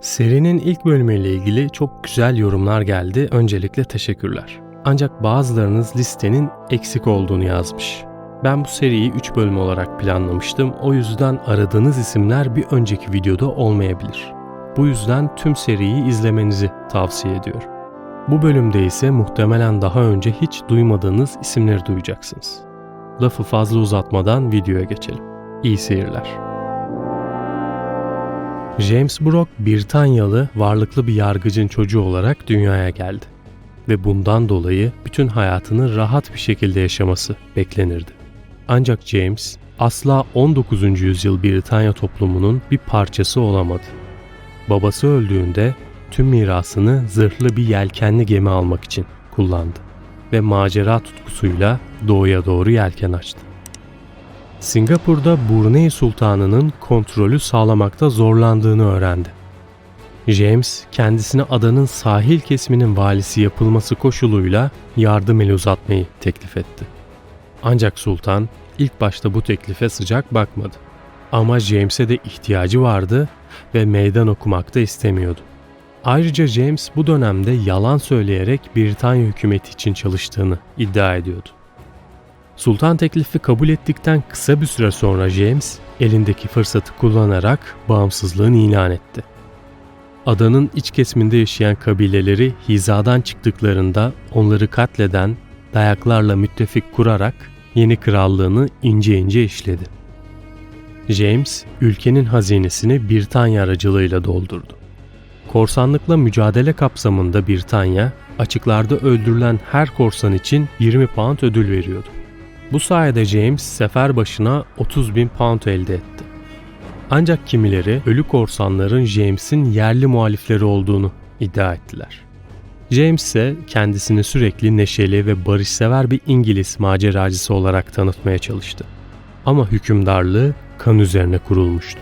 Serinin ilk bölümüyle ilgili çok güzel yorumlar geldi. Öncelikle teşekkürler. Ancak bazılarınız listenin eksik olduğunu yazmış. Ben bu seriyi 3 bölüm olarak planlamıştım. O yüzden aradığınız isimler bir önceki videoda olmayabilir. Bu yüzden tüm seriyi izlemenizi tavsiye ediyorum. Bu bölümde ise muhtemelen daha önce hiç duymadığınız isimleri duyacaksınız. Lafı fazla uzatmadan videoya geçelim. İyi seyirler. James Brooke, Britanyalı, varlıklı bir yargıcın çocuğu olarak dünyaya geldi. Ve bundan dolayı bütün hayatını rahat bir şekilde yaşaması beklenirdi. Ancak James, asla 19. yüzyıl Britanya toplumunun bir parçası olamadı. Babası öldüğünde tüm mirasını zırhlı bir yelkenli gemi almak için kullandı ve macera tutkusuyla doğuya doğru yelken açtı. Singapur'da Brunei Sultanı'nın kontrolü sağlamakta zorlandığını öğrendi. James, kendisine adanın sahil kesiminin valisi yapılması koşuluyla yardım eli uzatmayı teklif etti. Ancak sultan ilk başta bu teklife sıcak bakmadı. Ama James'e de ihtiyacı vardı ve meydan okumak da istemiyordu. Ayrıca James bu dönemde yalan söyleyerek Britanya hükümeti için çalıştığını iddia ediyordu. Sultan teklifi kabul ettikten kısa bir süre sonra James, elindeki fırsatı kullanarak bağımsızlığını ilan etti. Adanın iç kesiminde yaşayan kabileleri hizadan çıktıklarında onları katleden, dayaklarla müttefik kurarak yeni krallığını ince ince işledi. James, ülkenin hazinesini Britanya aracılığıyla doldurdu. Korsanlıkla mücadele kapsamında Britanya, açıklarda öldürülen her korsan için 20 pound ödül veriyordu. Bu sayede James sefer başına 30.000 pound elde etti. Ancak kimileri ölü korsanların James'in yerli muhalifleri olduğunu iddia ettiler. James ise kendisini sürekli neşeli ve barışsever bir İngiliz maceracısı olarak tanıtmaya çalıştı. Ama hükümdarlığı kan üzerine kurulmuştu.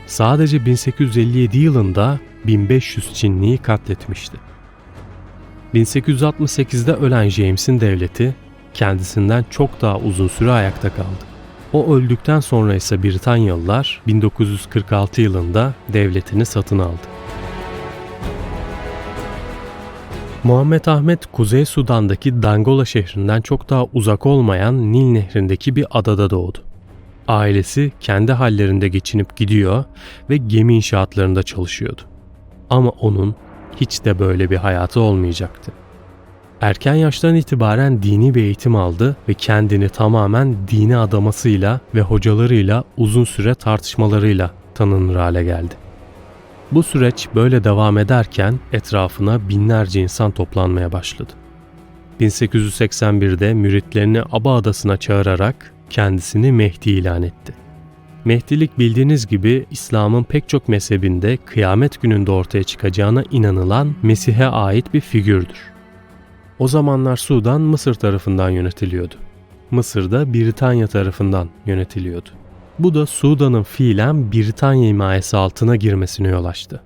Sadece 1857 yılında 1500 Çinliyi katletmişti. 1868'de ölen James'in devleti kendisinden çok daha uzun süre ayakta kaldı. O öldükten sonra ise Britanyalılar 1946 yılında devletini satın aldı. Muhammed Ahmet, Kuzey Sudan'daki Dongola şehrinden çok daha uzak olmayan Nil Nehri'ndeki bir adada doğdu. Ailesi kendi hallerinde geçinip gidiyor ve gemi inşaatlarında çalışıyordu. Ama onun hiç de böyle bir hayatı olmayacaktı. Erken yaştan itibaren dini bir eğitim aldı ve kendini tamamen dini adamasıyla ve hocalarıyla uzun süre tartışmalarıyla tanınır hale geldi. Bu süreç böyle devam ederken etrafına binlerce insan toplanmaya başladı. 1881'de müritlerini Aba Adası'na çağırarak kendisini Mehdi ilan etti. Mehdilik bildiğiniz gibi İslam'ın pek çok mezhebinde kıyamet gününde ortaya çıkacağına inanılan Mesih'e ait bir figürdür. O zamanlar Sudan Mısır tarafından yönetiliyordu. Mısır da Britanya tarafından yönetiliyordu. Bu da Sudan'ın fiilen Britanya himayesi altına girmesine yol açtı.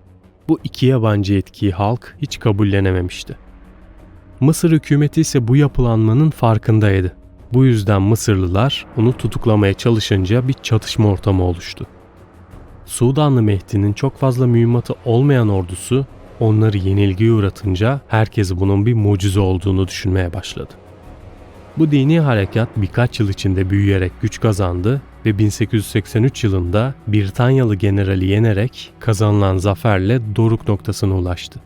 Bu iki yabancı etkiyi halk hiç kabullenememişti. Mısır hükümeti ise bu yapılanmanın farkındaydı. Bu yüzden Mısırlılar onu tutuklamaya çalışınca bir çatışma ortamı oluştu. Sudanlı Mehdi'nin çok fazla mühimmatı olmayan ordusu onları yenilgiye uğratınca herkes bunun bir mucize olduğunu düşünmeye başladı. Bu dini harekat birkaç yıl içinde büyüyerek güç kazandı ve 1883 yılında Britanyalı generali yenerek kazanılan zaferle doruk noktasına ulaştı.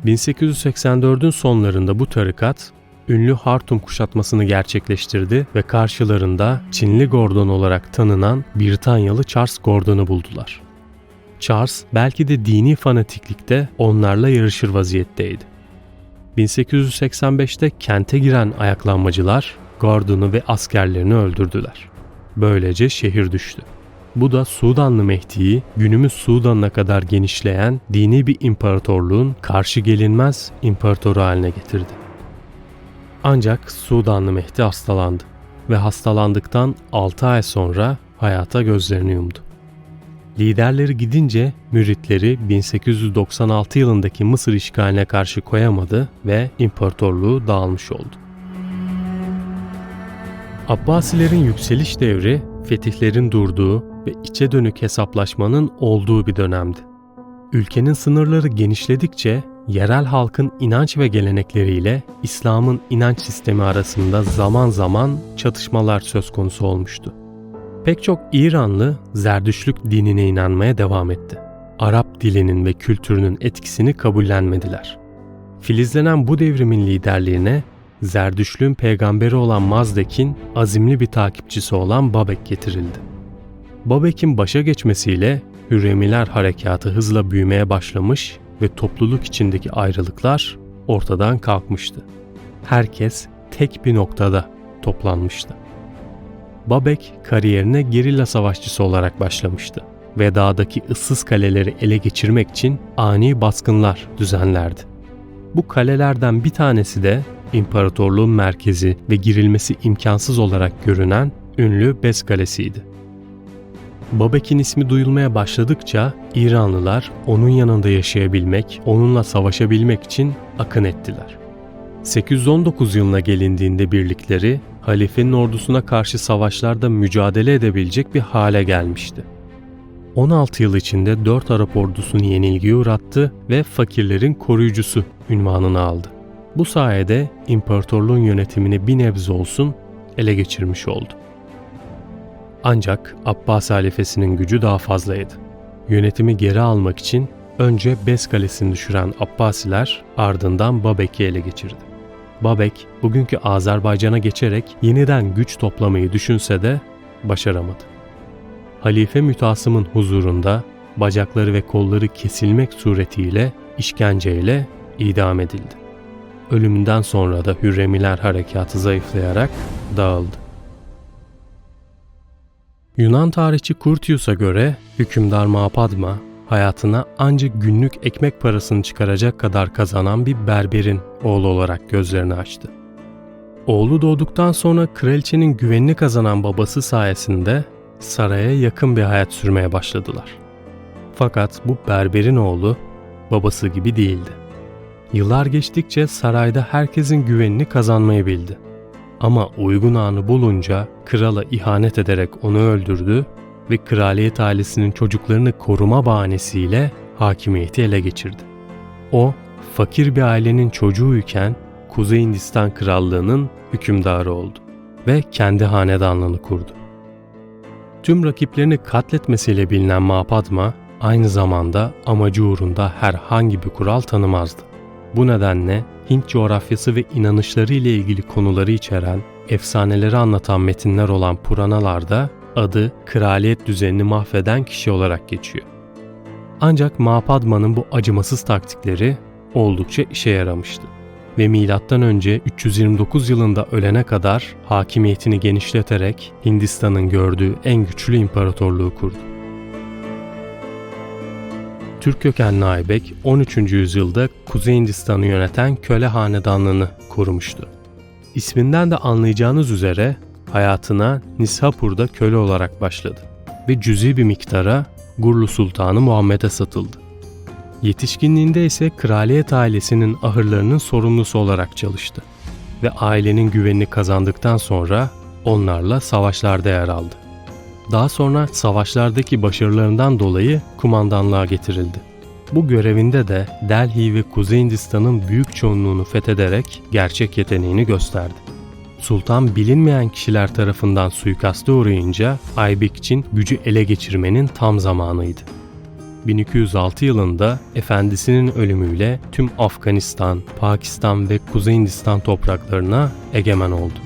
1884'ün sonlarında bu tarikat ünlü Hartum kuşatmasını gerçekleştirdi ve karşılarında Çinli Gordon olarak tanınan Britanyalı Charles Gordon'u buldular. Charles belki de dini fanatiklikte onlarla yarışır vaziyetteydi. 1885'te kente giren ayaklanmacılar Gordon'u ve askerlerini öldürdüler. Böylece şehir düştü. Bu da Sudanlı Mehdi'yi günümüz Sudan'ına kadar genişleyen dini bir imparatorluğun karşı gelinmez imparatoru haline getirdi. Ancak Sudanlı Mehdi hastalandı ve hastalandıktan 6 ay sonra hayata gözlerini yumdu. Liderleri gidince müritleri 1896 yılındaki Mısır işgaline karşı koyamadı ve imparatorluğu dağılmış oldu. Abbasilerin yükseliş devri, fetihlerin durduğu ve içe dönük hesaplaşmanın olduğu bir dönemdi. Ülkenin sınırları genişledikçe yerel halkın inanç ve gelenekleriyle İslam'ın inanç sistemi arasında zaman zaman çatışmalar söz konusu olmuştu. Pek çok İranlı Zerdüştlük dinine inanmaya devam etti. Arap dilinin ve kültürünün etkisini kabullenmediler. Filizlenen bu devrimin liderliğine Zerdüştlüğün peygamberi olan Mazdek'in azimli bir takipçisi olan Babek getirildi. Babek'in başa geçmesiyle Hürremiler harekatı hızla büyümeye başlamış ve topluluk içindeki ayrılıklar ortadan kalkmıştı. Herkes tek bir noktada toplanmıştı. Babek kariyerine gerilla savaşçısı olarak başlamıştı ve dağdaki ıssız kaleleri ele geçirmek için ani baskınlar düzenlerdi. Bu kalelerden bir tanesi de imparatorluğun merkezi ve girilmesi imkansız olarak görünen ünlü Bez Kalesi'ydi. Babek'in ismi duyulmaya başladıkça İranlılar onun yanında yaşayabilmek, onunla savaşabilmek için akın ettiler. 819 yılına gelindiğinde birlikleri halifenin ordusuna karşı savaşlarda mücadele edebilecek bir hale gelmişti. 16 yıl içinde 4 Arap ordusunu yenilgiye uğrattı ve fakirlerin koruyucusu unvanını aldı. Bu sayede imparatorluğun yönetimini bir nebze olsun ele geçirmiş oldu. Ancak Abbas halifesinin gücü daha fazlaydı. Yönetimi geri almak için önce Bez Kalesi'ni düşüren Abbasiler ardından Babek'i ele geçirdi. Babek, bugünkü Azerbaycan'a geçerek yeniden güç toplamayı düşünse de başaramadı. Halife Mütasım'ın huzurunda bacakları ve kolları kesilmek suretiyle işkenceyle idam edildi. Ölümünden sonra da Hürremiler harekatı zayıflayarak dağıldı. Yunan tarihçi Curtius'a göre hükümdar Mapadma hayatına ancak günlük ekmek parasını çıkaracak kadar kazanan bir berberin oğlu olarak gözlerini açtı. Oğlu doğduktan sonra kraliçenin güvenini kazanan babası sayesinde saraya yakın bir hayat sürmeye başladılar. Fakat bu berberin oğlu babası gibi değildi. Yıllar geçtikçe sarayda herkesin güvenini kazanmayı bildi. Ama uygun anı bulunca krala ihanet ederek onu öldürdü ve kraliyet ailesinin çocuklarını koruma bahanesiyle hakimiyeti ele geçirdi. O, fakir bir ailenin çocuğuyken Kuzey Hindistan Krallığı'nın hükümdarı oldu ve kendi hanedanlığını kurdu. Tüm rakiplerini katletmesiyle bilinen Mapadma, aynı zamanda amacı uğrunda herhangi bir kural tanımazdı. Bu nedenle Hint coğrafyası ve inanışları ile ilgili konuları içeren, efsaneleri anlatan metinler olan Puranalarda adı kraliyet düzenini mahveden kişi olarak geçiyor. Ancak Mapadma'nın bu acımasız taktikleri oldukça işe yaramıştı ve M.Ö. 329 yılında ölene kadar hakimiyetini genişleterek Hindistan'ın gördüğü en güçlü imparatorluğu kurdu. Türk kökenli Aybek 13. yüzyılda Kuzey Hindistan'ı yöneten köle hanedanlığını kurmuştu. İsminden de anlayacağınız üzere hayatına Nishapur'da köle olarak başladı ve cüzi bir miktara Gurlu Sultanı Muhammed'e satıldı. Yetişkinliğinde ise kraliyet ailesinin ahırlarının sorumlusu olarak çalıştı ve ailenin güvenini kazandıktan sonra onlarla savaşlarda yer aldı. Daha sonra savaşlardaki başarılarından dolayı kumandanlığa getirildi. Bu görevinde de Delhi ve Kuzey Hindistan'ın büyük çoğunluğunu fethederek gerçek yeteneğini gösterdi. Sultan bilinmeyen kişiler tarafından suikaste uğrayınca Aybek için gücü ele geçirmenin tam zamanıydı. 1206 yılında efendisinin ölümüyle tüm Afganistan, Pakistan ve Kuzey Hindistan topraklarına egemen oldu.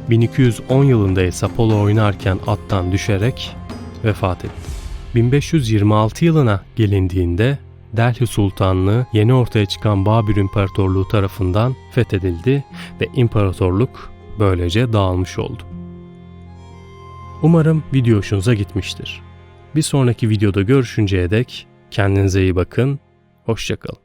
1210 yılında ise polo oynarken attan düşerek vefat etti. 1526 yılına gelindiğinde Delhi Sultanlığı yeni ortaya çıkan Babür İmparatorluğu tarafından fethedildi ve imparatorluk böylece dağılmış oldu. Umarım video hoşunuza gitmiştir. Bir sonraki videoda görüşünceye dek kendinize iyi bakın, hoşça kalın.